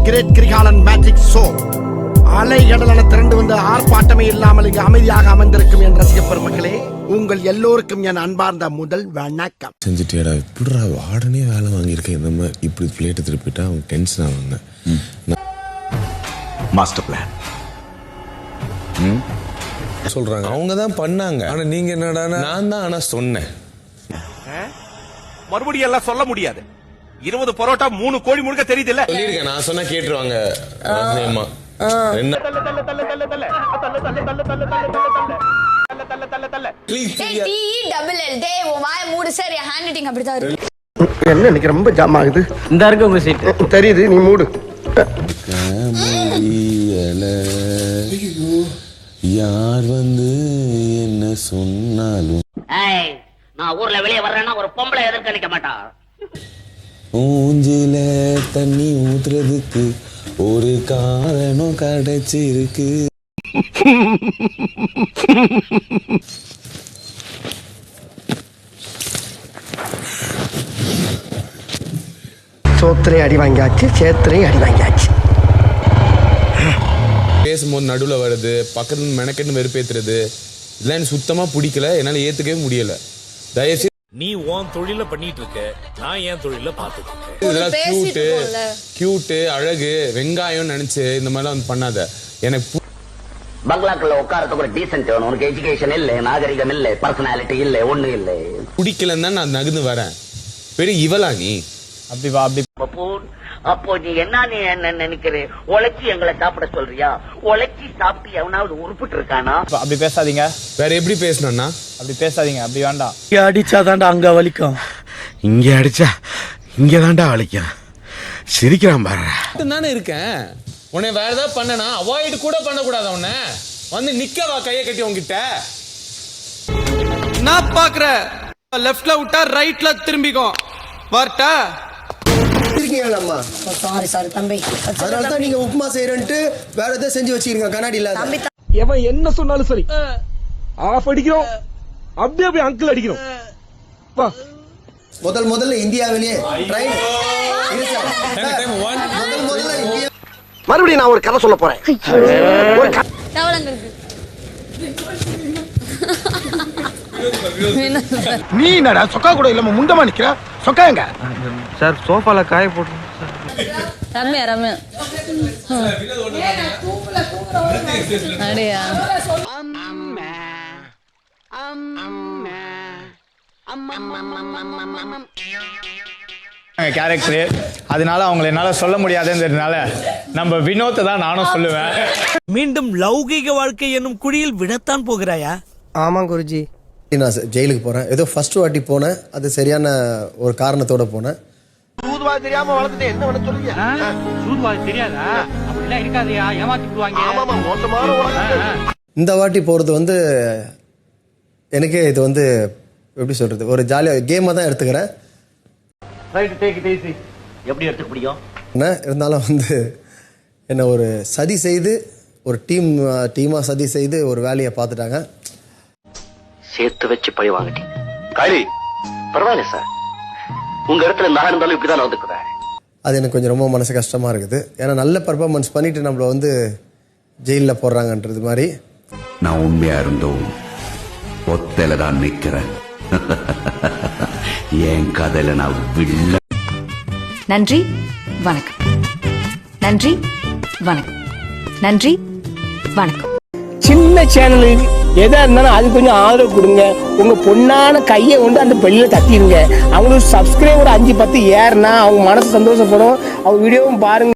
Great Kirikalan magic show. அலை கடலென திரண்டு வந்து ஆர்ப்பாட்டமே இல்லாமல் இங்கு அமைதியாக அமர்ந்திருக்கும் என் ரசிக பெருமக்களே, உங்கள் எல்லோருக்கும் என் அன்பார்ந்த முதல் வணக்கம். செஞ்சுட்டியாடா, இப்படிடா வாடனே வேலை வாங்கியிருக்கேன். இந்த மாதிரி இப்படி பிளேட்டை திருப்பிட்டா அவங்க டென்ஷன் ஆவாங்க. மாஸ்டர் பிளான் சொல்றாங்க, அவங்க தான் பண்ணாங்க. ஆனா நீங்க என்னடா, நான் தான் ஆனா சொன்னேன். மறுபடியும் எல்லாம் சொல்ல முடியாது. 20 பரோட்டா 3 கோழி முழுக்க தெரியுது இல்ல. சொல்லிருக்கேன், நான் சொன்னா கேட்டுருவாங்க. என்ன இன்னைக்கு ரொம்ப ஜாம் ஆகுது. இந்த இருக்கு உங்க சீட் தெரியுது, நீ மூடு. யார் வந்து என்ன சொன்னாலும் நான் ஊர்ல வெளியே வர்றேன்னா ஒரு பொம்பளை எதிர்க்க நிக்க மாட்டா. ஊஞ்சில தண்ணி ஊத்துறதுக்கு ஒரு காரணம் கிடைச்சிருக்கு. சோத்திரை அடி வாங்கியாச்சு, சேத்திரை அடி வாங்கியாச்சு. பேசும்போது நடுவில் வருது, பக்கத்துல மெனக்கெட்டு வெறுப்பேத்துறது, இதெல்லாம் எனக்கு சுத்தமா பிடிக்கல. என்னால ஏத்துக்கவே முடியல. தயவுசெய்து நீ உன் தொழில பண்ணிட்டு இருக்க, நான் என் தொழில பாத்துட்டு இருக்கேன். இதெல்லாம் கியூட்டு அழகு வெங்காயம் நினைச்சு இந்த மாதிரிலாம் வந்து பண்ணாத. எனக்கு பங்களாக்குள்ள உட்காரத்துக்கு ஒரு டீசென்ட் வேணும். உனக்கு எஜுகேஷன் இல்ல, நாகரிகம் இல்ல, பர்சனாலிட்டி இல்ல, ஒண்ணு இல்ல. பிடிக்கலன்னு தான் நான் நகர்ந்து வரேன். பெரிய இவளா நீ? அப்படி வா, அப்படி அப்போ நீ என்ன நினைக்கிற? உழைச்சி எங்களை சாப்பிட சொல்றியா? உழைச்சி சாப்பிட்டு எவனாவது உருப்பிட்டு இருக்கானா? அப்படி பேசாதீங்க. வேற எப்படி பேசணும்னா? அப்படி பேசாதீங்க, அப்படி வேண்டாம். இங்க அடிச்சாதான்டா அங்க வலிக்கும், இங்க அடிச்சா இங்க தான்டா வலிக்கும். சிரிக்கிறான் பாரு. தானே இருக்கேன். உன்னை வேற ஏதாவது பண்ணனா அவாய்டு கூட பண்ணக்கூடாது. உன்னை வந்து நிக்கவா கையை கட்டி உங்ககிட்ட நான் பாக்குற லெஃப்ட்ல விட்டா ரைட்ல திரும்பிக்கும். வரட்டா இருக்கீங்களா? சாரி தம்பி, அதனால தான் நீங்க உப்புமா செய்யறேன்ட்டு வேற ஏதாவது செஞ்சு வச்சிருக்கீங்க கண்ணாடியில. எவன் என்ன சொன்னாலும் சரி, ஆஃப் அடிக்கிறோம், அப்படியே அங்கிள் அடிக்கிறோம். முதல்ல இந்தியாவிலேயே மறுபடியும் நான் ஒரு கதை சொல்ல போறேன். நீ என்னடா சொக்கா கூட இல்லாம முண்டமா நிக்கிற? சொக்கா எங்க சார்? சோஃபால காய போட்டு ரம்யா அடியா கேரக்டர், அதனால அவங்களை என்னால சொல்ல முடியாதுன்றதுனால நம்ம வினோத்தை தான் நானும் சொல்லுவேன். மீண்டும் லௌகிக வாழ்க்கை என்னும் குழியில் விடத்தான் போகிறாயா? ஆமா குருஜி, நான் ஜெயிலுக்கு போறேன். ஏதோ ஃபர்ஸ்ட் வாட்டி போனேன், அது சரியான ஒரு காரணத்தோட போனேன். சூதுவாது தெரியாம வளர்ந்துட்டு என்ன பண்ண சொல்லுங்க? சூதுவாது தெரியாதா? அப்படிலாம் இருக்காதயா, ஏமாத்தி விடுவாங்க. ஆமாமா, மோசமான இந்த வாட்டி போறது வந்து எனக்கு இது வந்து எப்படி சொல்றது, ஒரு ஜாலியா கேமா தான் எடுத்துக்கிறேன். Right, take it easy. எப்படி எடுத்துக்க முடியும்? இருந்தாலும் வந்து என்ன ஒரு சதி செய்து, ஒரு டீமா சதி செய்து ஒரு வேலையை பார்த்துட்டாங்க. சேர்த்து வச்சு பழி வாங்கிட்டீங்க. காளி, பரவாயில்ல சார், உங்க இடத்துல நான் இருந்தாலும் இப்படிதான் நடந்துக்குறேன். அது எனக்கு கொஞ்சம் ரொம்ப மனசு கஷ்டமா இருக்குது. ஏன்னா நல்ல பர்ஃபார்மன்ஸ் பண்ணிட்டு நம்மள வந்து ஜெயிலில் போடுறாங்கன்றது மாதிரி. நான் உண்மையா இருந்தோம் ஒத்தையில தான் நிக்கிறேன். என் கதையில நான் வில்ல. நன்றி வணக்கம், நன்றி வணக்கம், நன்றி வணக்கம். சின்ன சேனல் எதா இருந்தாலும் அது கொஞ்சம் ஆதரவு கொடுங்க. உங்க பொண்ணான கையை கொண்டு அந்த பெல்லில தட்டிடுங்க. அவங்களுக்கு சப்ஸ்கிரைபர் 5-10 ஏறுனா அவங்க மனசு சந்தோஷப்படும். அவங்க வீடியோவும் பாருங்க.